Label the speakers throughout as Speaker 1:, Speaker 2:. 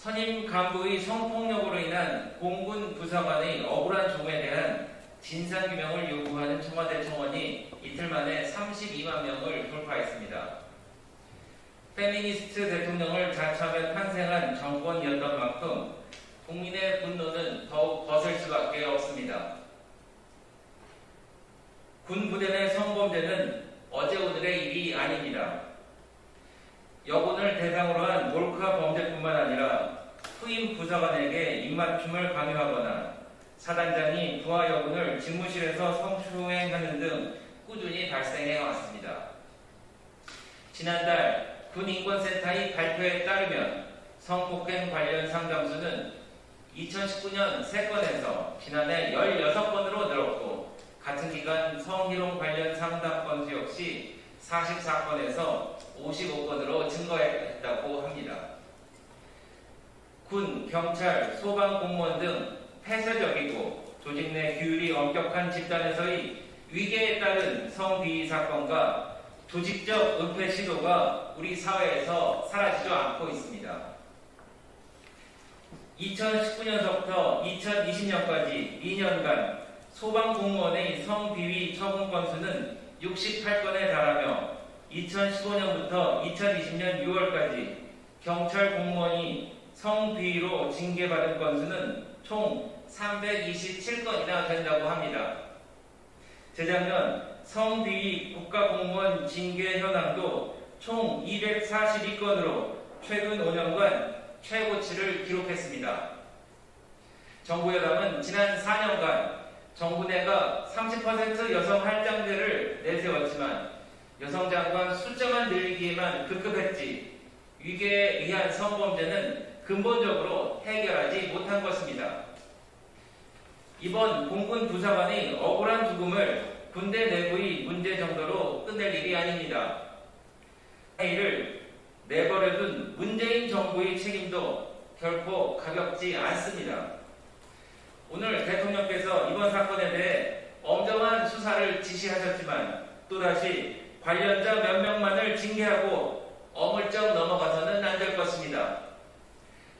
Speaker 1: 선임 간부의 성폭력으로 인한 공군 부사관의 억울한 조에 대한 진상규명을 요구하는 청와대 청원이 이틀 만에 32만 명을 돌파했습니다. 페미니스트 대통령을 자처하며 탄생한 정권이었던 만큼 국민의 분노는 더욱 거셀 수밖에 없습니다. 군 부대 내 성범죄는 어제 오늘의 일이 아닙니다. 여군을 대상으로 한 몰카 범죄뿐만 아니라 후임 부사관에게 입맞춤을 강요하거나 사단장이 부하 여군을 집무실에서 성추행하는 등 꾸준히 발생해 왔습니다. 지난달 군인권센터의 발표에 따르면 성폭행 관련 상담수는 2019년 3건에서 지난해 16건으로 늘었고, 같은 기간 성희롱 관련 상담 건수 역시 44건에서 55건으로 증가했다고 합니다. 군, 경찰, 소방 공무원 등 폐쇄적이고 조직 내 규율이 엄격한 집단에서의 위계에 따른 성비위 사건과 조직적 은폐 시도가 우리 사회에서 사라지지 않고 있습니다. 2019년서부터 2020년까지 2년간 소방 공무원의 성비위 처분 건수는 68건에 달하며 2015년부터 2020년 6월까지 경찰 공무원이 성비위로 징계받은 건수는 총 327건이나 된다고 합니다. 재작년 성비위 국가공무원 징계 현황도 총 242건으로 최근 5년간 최고치를 기록했습니다. 정부 여당은 지난 4년간 정부 내가 30% 여성 할당제를 내세웠지만 여성 장관 숫자만 늘리기에만 급급했지 위계에 의한 성범죄는 근본적으로 해결하지 못한 것입니다. 이번 공군 부사관의 억울한 죽음을 군대 내부의 문제 정도로 끝낼 일이 아닙니다. 이를 내버려둔 문재인 정부의 책임도 결코 가볍지 않습니다. 오늘 대통령께서 이번 사건에 대해 엄정한 수사를 지시하셨지만 또다시 관련자 몇 명만을 징계하고 어물쩍 넘어가서는 안 될 것입니다.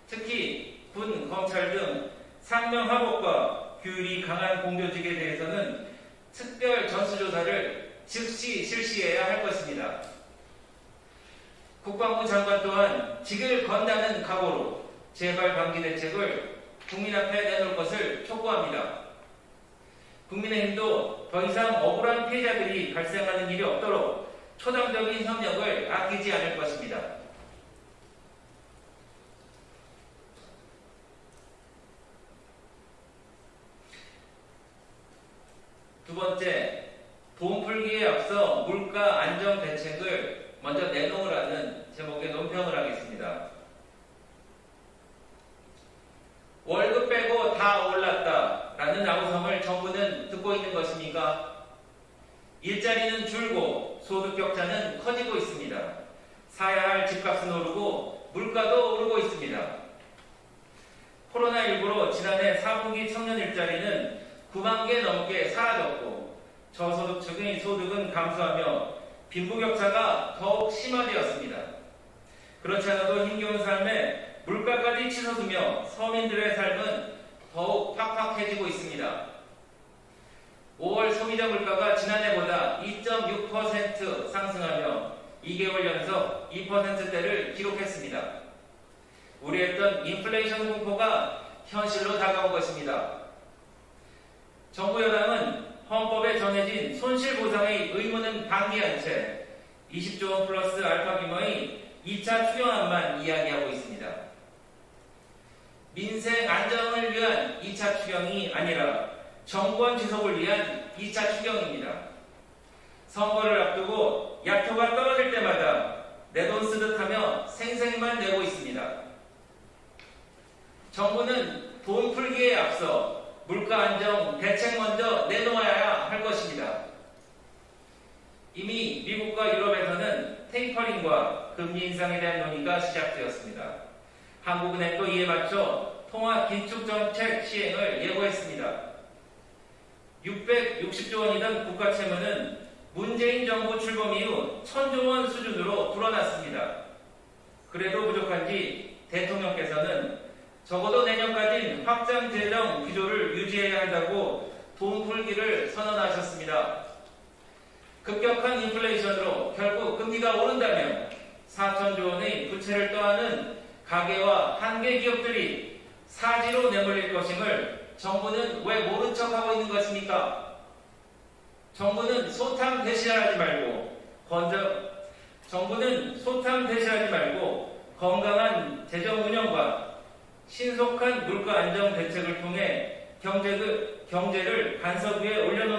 Speaker 1: 특히 군, 검찰 등 상명하복과 규율이 강한 공조직에 대해서는 특별 전수조사를 즉시 실시해야 할 것입니다. 국방부 장관 또한 직을 건다는 각오로 재발 방지 대책을 국민 앞에 내놓을 것을 촉구합니다. 국민의힘도 더 이상 억울한 피해자들이 발생하는 일이 없도록 초당적인 협력을 아끼지 않을 것입니다. 두 번째, 돈 풀기에 앞서 물가 안정 대책을 먼저 내놓으라는 제목의 논평을 하겠습니다. 월급 빼고 다 올랐다라는 나우성을 정부는 듣고 있는 것입니까? 일자리는 줄고 소득 격차는 커지고 있습니다. 사야 할 집값은 오르고 물가도 오르고 있습니다. 코로나19로 지난해 4분기 청년 일자리는 9만 개 넘게 사라졌고 저소득층의 소득은 감소하며 빈부격차가 더욱 심화되었습니다. 그렇지 않아도 힘겨운 삶에 물가까지 치솟으며 서민들의 삶은 더욱 팍팍해지고 있습니다. 5월 소비자 물가가 지난해보다 2.6% 상승하며 2개월 연속 2%대를 기록했습니다. 우려했던 인플레이션 공포가 현실로 다가온 것입니다. 정부 여당은 헌법에 정해진 손실보상의 의무는 방기한 채 20조 원 플러스 알파 규모의 2차 추경안만 이야기하고 있습니다. 민생 안정을 위한 2차 추경이 아니라 정권 지속을 위한 2차 추경입니다. 선거를 앞두고 약효가 떨어질 때마다 내 돈 쓰듯 하며 생색만 내고 있습니다. 정부는 돈 풀기에 앞서 물가 안정 대책 먼저 내놓아야 할 것입니다. 이미 미국과 유럽에서는 테이퍼링과 금리 인상에 대한 논의가 시작되었습니다. 한국은행도 이에 맞춰 통화 긴축 정책 시행을 예고했습니다. 660조 원이던 국가 채무는 문재인 정부 출범 이후 1000조 원 수준으로 불어났습니다. 그래도 부족한지 대통령께서는 적어도 내년까지 확장 재정 기조를 유지해야 한다고 돈 풀기를 선언하셨습니다. 급격한 인플레이션으로 결국 금리가 오른다면 4천조 원의 부채를 떠안은 가계와 한계 기업들이 사지로 내몰릴 것임을 정부는 왜 모른 척하고 있는 것입니까? 정부는 소탐 대신하지 말고 건강한 재정 운영과 신속한 물가 안정 대책을 통해 경제를 반석 위에 올려놓